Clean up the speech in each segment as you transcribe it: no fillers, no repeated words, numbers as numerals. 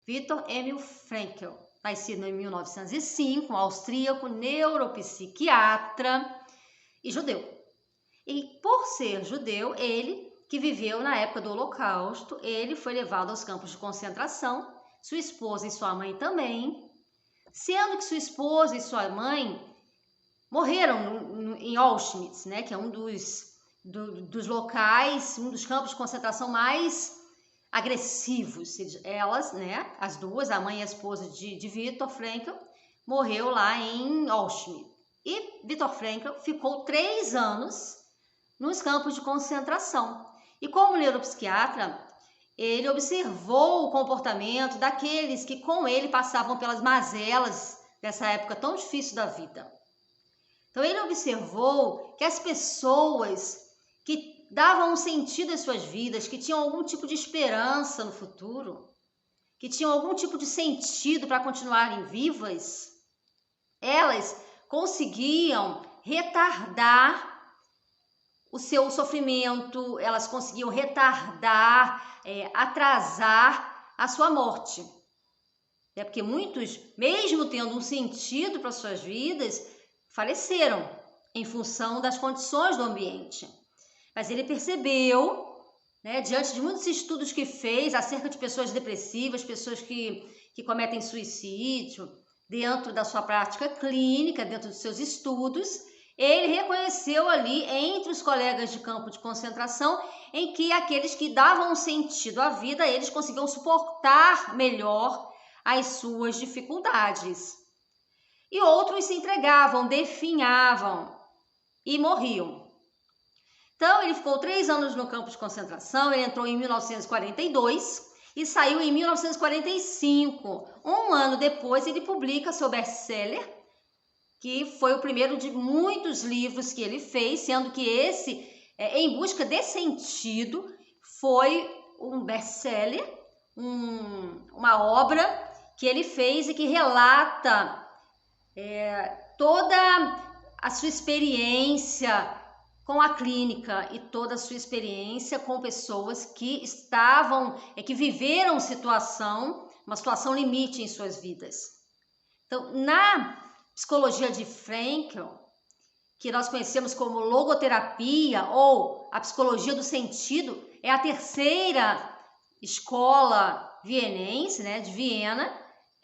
Viktor Emil Frankl, nascido em 1905, um austríaco, neuropsiquiatra e judeu. E por ser judeu, ele, que viveu na época do Holocausto, ele foi levado aos campos de concentração, sua esposa e sua mãe também, sendo que sua esposa e sua mãe morreram em Auschwitz, né, que é um dos locais, um dos campos de concentração mais agressivos. Elas, né, as duas, a mãe e a esposa de Viktor Frankl, morreu lá em Auschwitz. E Viktor Frankl ficou 3 anos nos campos de concentração. E como neuropsiquiatra, ele observou o comportamento daqueles que com ele passavam pelas mazelas dessa época tão difícil da vida. Então ele observou que as pessoas que davam um sentido às suas vidas, que tinham algum tipo de esperança no futuro, que tinham algum tipo de sentido para continuarem vivas, elas conseguiam retardar o seu sofrimento, elas conseguiam retardar, atrasar a sua morte. É porque muitos, mesmo tendo um sentido para suas vidas, faleceram em função das condições do ambiente. Mas ele percebeu, né, diante de muitos estudos que fez acerca de pessoas depressivas, pessoas que cometem suicídio, dentro da sua prática clínica, dentro dos seus estudos, ele reconheceu ali entre os colegas de campo de concentração em que aqueles que davam um sentido à vida, eles conseguiam suportar melhor as suas dificuldades. E outros se entregavam, definhavam e morriam. Então, ele ficou 3 anos no campo de concentração, ele entrou em 1942 e saiu em 1945. Um ano depois, ele publica seu best-seller, que foi o primeiro de muitos livros que ele fez, sendo que esse, Em Busca de Sentido, foi um best-seller, uma obra que ele fez e que relata toda a sua experiência com a clínica e toda a sua experiência com pessoas que que viveram uma situação limite em suas vidas. Então, na psicologia de Frankl, que nós conhecemos como logoterapia ou a psicologia do sentido, é a terceira escola vienense, né, de Viena,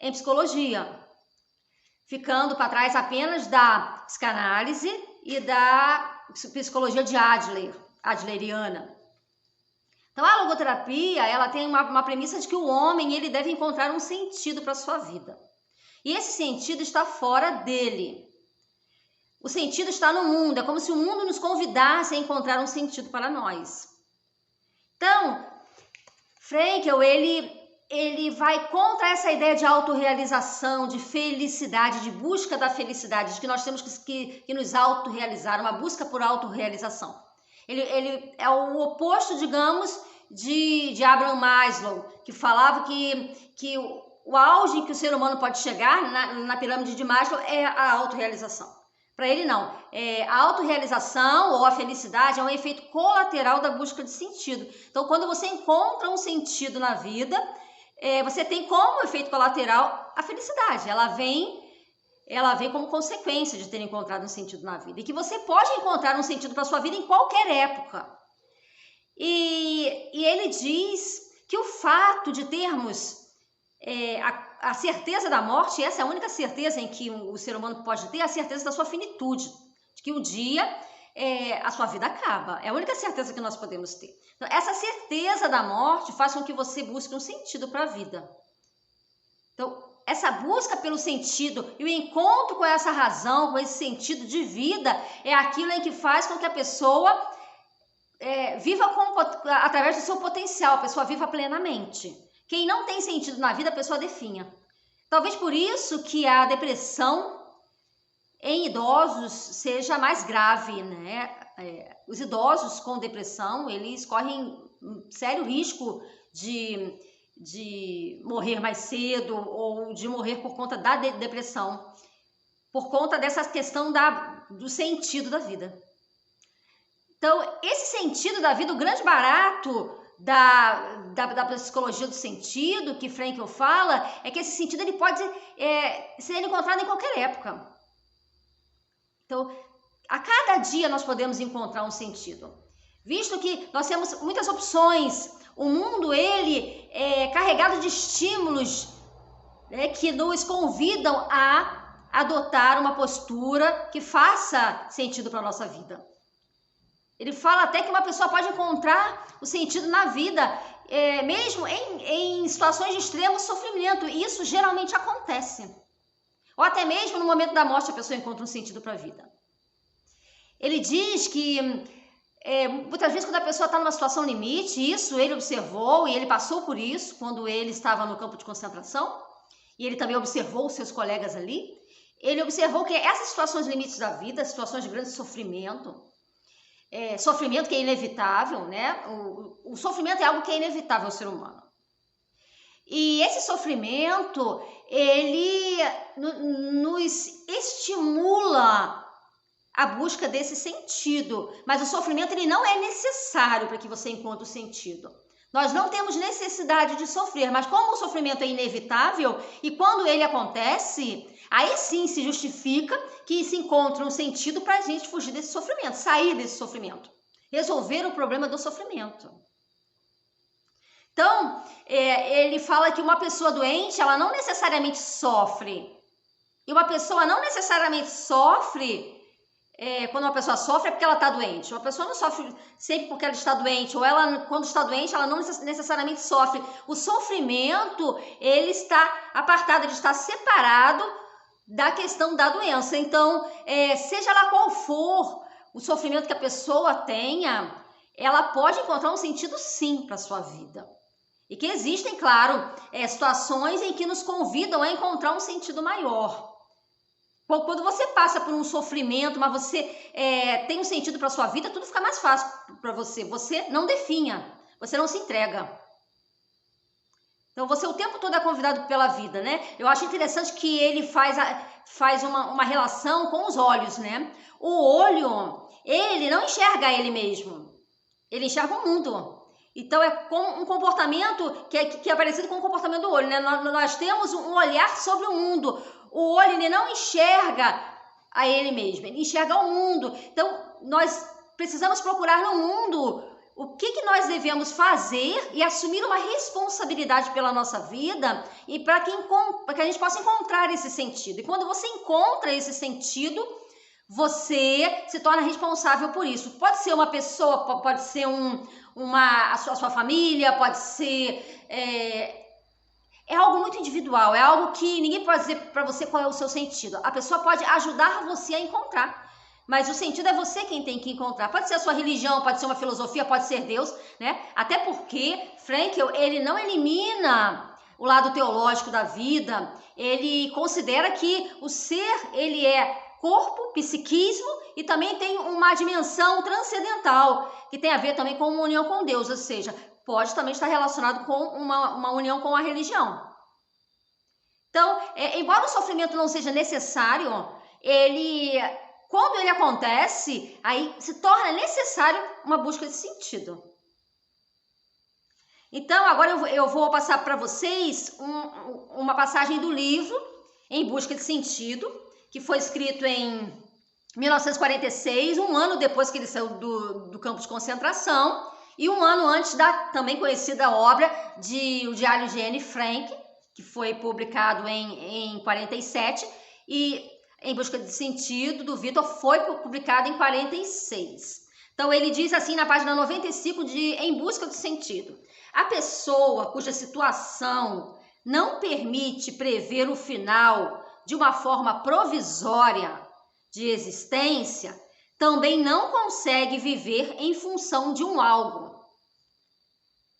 em psicologia, ficando para trás apenas da psicanálise e da psicologia de adleriana. Então, a logoterapia, ela tem uma premissa de que o homem ele deve encontrar um sentido para a sua vida. E esse sentido está fora dele. O sentido está no mundo, é como se o mundo nos convidasse a encontrar um sentido para nós. Então, Frankl, ele vai contra essa ideia de autorrealização, de felicidade, de busca da felicidade, de que nós temos que nos autorrealizar, uma busca por autorrealização. Ele é o oposto, digamos, de Abraham Maslow, que falava que o auge em que o ser humano pode chegar na pirâmide de Maslow é a autorrealização. Para ele, não. A autorrealização ou a felicidade é um efeito colateral da busca de sentido. Então, quando você encontra um sentido na vida, você tem como efeito colateral a felicidade. Ela vem como consequência de ter encontrado um sentido na vida. E que você pode encontrar um sentido para a sua vida em qualquer época. E ele diz que o fato de termos a certeza da morte, essa é a única certeza em que o ser humano pode ter, a certeza da sua finitude, de que um dia a sua vida acaba. É a única certeza que nós podemos ter. Então, essa certeza da morte faz com que você busque um sentido para a vida. Então, essa busca pelo sentido e o encontro com essa razão, com esse sentido de vida, é aquilo em que faz com que a pessoa viva através do seu potencial, a pessoa viva plenamente. Quem não tem sentido na vida, a pessoa definha. Talvez por isso que a depressão em idosos seja mais grave, né? Os idosos com depressão, eles correm sério risco de morrer mais cedo ou de morrer por conta da depressão, por conta dessa questão do sentido da vida. Então, esse sentido da vida, o grande barato da psicologia do sentido, que Frankl fala, é que esse sentido ele pode ser encontrado em qualquer época. Então, a cada dia nós podemos encontrar um sentido. Visto que nós temos muitas opções, o mundo ele é carregado de estímulos, né, que nos convidam a adotar uma postura que faça sentido para a nossa vida. Ele fala até que uma pessoa pode encontrar o sentido na vida, mesmo em situações de extremo sofrimento. E isso geralmente acontece. Ou até mesmo no momento da morte a pessoa encontra um sentido para a vida. Ele diz que muitas vezes quando a pessoa está numa situação limite, isso ele observou e ele passou por isso quando ele estava no campo de concentração, e ele também observou os seus colegas ali, ele observou que essas situações limites da vida, situações de grande sofrimento, sofrimento que é inevitável, né? O sofrimento é algo que é inevitável ao ser humano. E esse sofrimento, ele nos estimula a busca desse sentido, mas o sofrimento ele não é necessário para que você encontre o sentido. Nós não temos necessidade de sofrer, mas como o sofrimento é inevitável e quando ele acontece, aí sim se justifica que se encontre um sentido para a gente fugir desse sofrimento, sair desse sofrimento, resolver o problema do sofrimento. Então, ele fala que uma pessoa doente, ela não necessariamente sofre. E uma pessoa não necessariamente sofre. Quando uma pessoa sofre é porque ela está doente. Uma pessoa não sofre sempre porque ela está doente, ou ela, quando está doente, ela não necessariamente sofre. O sofrimento, ele está apartado, ele está separado da questão da doença. Então, seja lá qual for o sofrimento que a pessoa tenha, ela pode encontrar um sentido sim para a sua vida. E que existem, claro, situações em que nos convidam a encontrar um sentido maior. Quando você passa por um sofrimento, mas você tem um sentido para a sua vida, tudo fica mais fácil para você. Você não definha, você não se entrega. Então, você o tempo todo é convidado pela vida, né? Eu acho interessante que ele faz uma relação com os olhos, né? O olho, ele não enxerga ele mesmo. Ele enxerga o mundo. Então, é como um comportamento que é parecido com o comportamento do olho, né? Nós temos um olhar sobre o mundo. O olho ele não enxerga a ele mesmo, ele enxerga o mundo. Então, nós precisamos procurar no mundo o que nós devemos fazer e assumir uma responsabilidade pela nossa vida e para que a gente possa encontrar esse sentido. E quando você encontra esse sentido, você se torna responsável por isso. Pode ser uma pessoa, pode ser a sua família, pode ser... É algo muito individual, é algo que ninguém pode dizer para você qual é o seu sentido. A pessoa pode ajudar você a encontrar, mas o sentido é você quem tem que encontrar. Pode ser a sua religião, pode ser uma filosofia, pode ser Deus, né? Até porque Frankl, ele não elimina o lado teológico da vida, ele considera que o ser, ele é corpo, psiquismo e também tem uma dimensão transcendental, que tem a ver também com uma união com Deus, ou seja, pode também estar relacionado com uma união com a religião. Então, embora o sofrimento não seja necessário, quando ele acontece, aí se torna necessário uma busca de sentido. Então, agora eu vou passar para vocês uma passagem do livro Em Busca de Sentido, que foi escrito em 1946, um ano depois que ele saiu do campo de concentração, e um ano antes da também conhecida obra de O Diário de Anne Frank, que foi publicado em 47, e Em Busca de Sentido, do Vitor, foi publicado em 46. Então, ele diz assim na página 95 de Em Busca do Sentido: a pessoa cuja situação não permite prever o final de uma forma provisória de existência, também não consegue viver em função de um algo.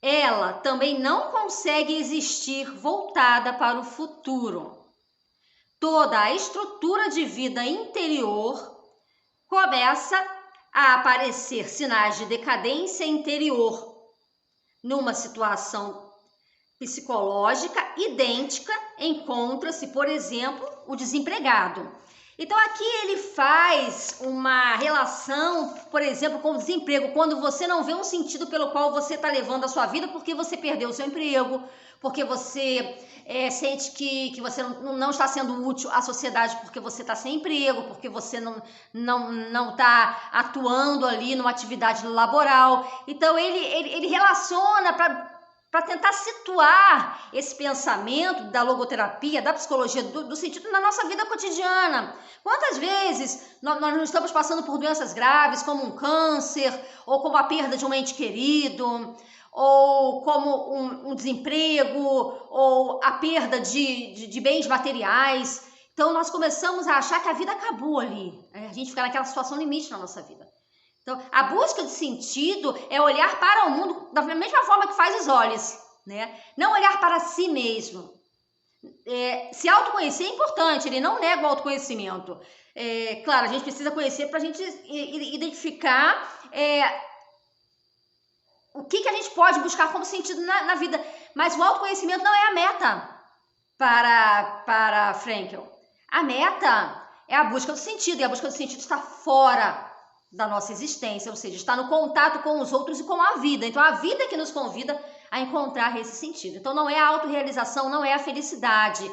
Ela também não consegue existir voltada para o futuro. Toda a estrutura de vida interior começa a aparecer sinais de decadência interior. Numa situação psicológica idêntica, encontra-se, por exemplo, o desempregado. Então aqui ele faz uma relação, por exemplo, com o desemprego, quando você não vê um sentido pelo qual você está levando a sua vida, porque você perdeu o seu emprego, porque você sente que você não está sendo útil à sociedade porque você está sem emprego, porque você não está atuando ali numa atividade laboral. Então ele relaciona para tentar situar esse pensamento da logoterapia, da psicologia, do sentido na nossa vida cotidiana. Quantas vezes nós não estamos passando por doenças graves, como um câncer, ou como a perda de um ente querido, ou como um desemprego, ou a perda de bens materiais. Então nós começamos a achar que a vida acabou ali. A gente fica naquela situação limite na nossa vida. Então, a busca de sentido é olhar para o mundo da mesma forma que faz os olhos, né? Não olhar para si mesmo. Se autoconhecer é importante, ele não nega o autoconhecimento. Claro, a gente precisa conhecer para a gente identificar o que a gente pode buscar como sentido na vida. Mas o autoconhecimento não é a meta para Frankl. A meta é a busca do sentido, e a busca do sentido está fora da nossa existência, ou seja, está no contato com os outros e com a vida. Então, a vida que nos convida a encontrar esse sentido. Então, não é a autorrealização, não é a felicidade.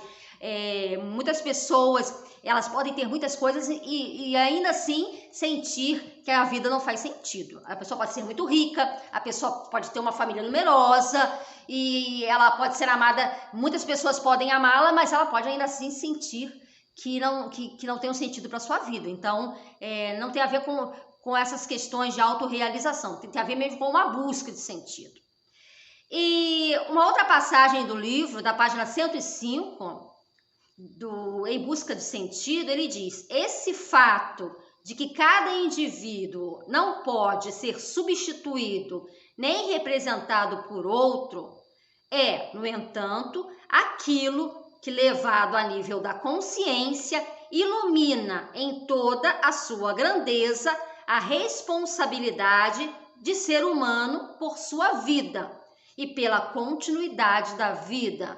Muitas pessoas, elas podem ter muitas coisas e ainda assim sentir que a vida não faz sentido. A pessoa pode ser muito rica, a pessoa pode ter uma família numerosa e ela pode ser amada, muitas pessoas podem amá-la, mas ela pode ainda assim sentir que não tem um sentido para a sua vida. Então, não tem a ver com essas questões de autorrealização, tem a ver mesmo com uma busca de sentido. E uma outra passagem do livro, da página 105, do Em Busca de Sentido, ele diz: esse fato de que cada indivíduo não pode ser substituído nem representado por outro é, no entanto, aquilo que, levado a nível da consciência, ilumina em toda a sua grandeza a responsabilidade de ser humano por sua vida e pela continuidade da vida.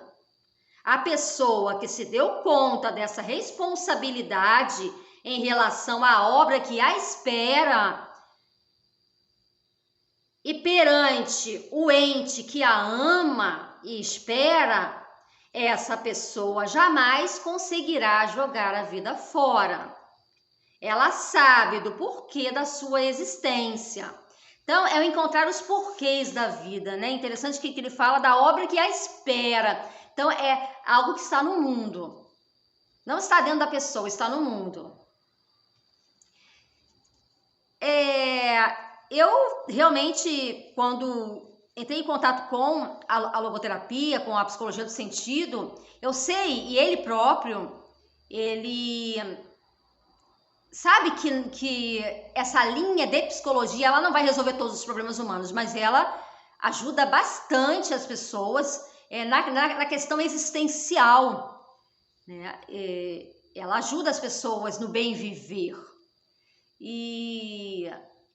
A pessoa que se deu conta dessa responsabilidade em relação à obra que a espera e perante o ente que a ama e espera, essa pessoa jamais conseguirá jogar a vida fora. Ela sabe do porquê da sua existência. Então, é encontrar os porquês da vida, né? Interessante que ele fala da obra que a espera. Então, é algo que está no mundo. Não está dentro da pessoa, está no mundo. Eu realmente, quando entrei em contato com a logoterapia, com a psicologia do sentido, eu sei, e ele próprio, ele sabe que essa linha de psicologia, ela não vai resolver todos os problemas humanos, mas ela ajuda bastante as pessoas na questão existencial, né? Ela ajuda as pessoas no bem viver. E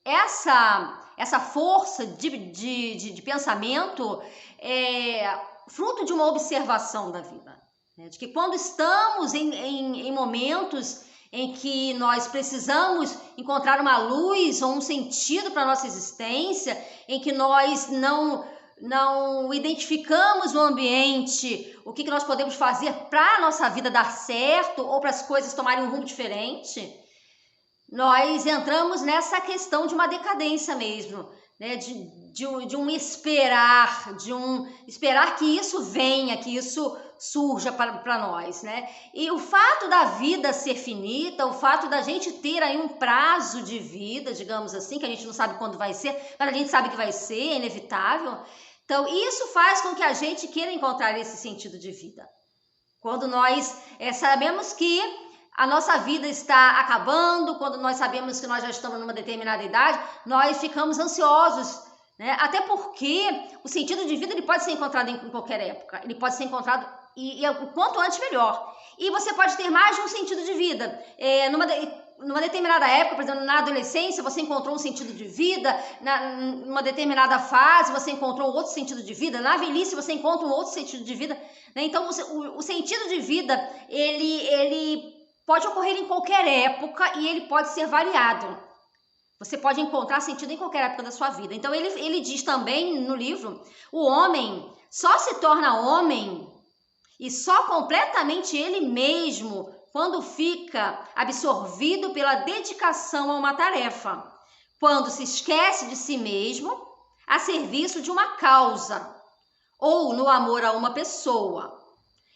essa força de pensamento é fruto de uma observação da vida, né? De que quando estamos em momentos em que nós precisamos encontrar uma luz ou um sentido para a nossa existência, em que nós não identificamos no ambiente o que nós podemos fazer para a nossa vida dar certo ou para as coisas tomarem um rumo diferente, nós entramos nessa questão de uma decadência mesmo, né? De um esperar, esperar que isso venha, que isso surja para nós, né? E o fato da vida ser finita, o fato da gente ter aí um prazo de vida, digamos assim, que a gente não sabe quando vai ser, mas a gente sabe que vai ser, é inevitável. Então, isso faz com que a gente queira encontrar esse sentido de vida. Quando nós sabemos que a nossa vida está acabando, quando nós sabemos que nós já estamos numa determinada idade, nós ficamos ansiosos, né? Até porque o sentido de vida ele pode ser encontrado em qualquer época, ele pode ser encontrado e o quanto antes melhor. E você pode ter mais de um sentido de vida. Numa determinada época, por exemplo, na adolescência, você encontrou um sentido de vida, numa determinada fase você encontrou outro sentido de vida, na velhice você encontra um outro sentido de vida, né? Então, o sentido de vida, ele pode ocorrer em qualquer época e ele pode ser variado. Você pode encontrar sentido em qualquer época da sua vida. Então, ele diz também no livro, o homem só se torna homem e só completamente ele mesmo quando fica absorvido pela dedicação a uma tarefa, quando se esquece de si mesmo a serviço de uma causa ou no amor a uma pessoa.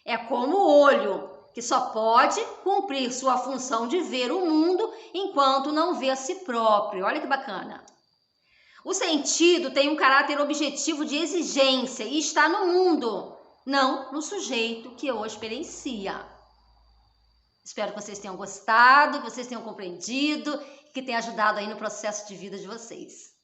É como o olho, que só pode cumprir sua função de ver o mundo enquanto não vê a si próprio. Olha que bacana. O sentido tem um caráter objetivo de exigência e está no mundo, não no sujeito que o experiencia. Espero que vocês tenham gostado, que vocês tenham compreendido, que tenha ajudado aí no processo de vida de vocês.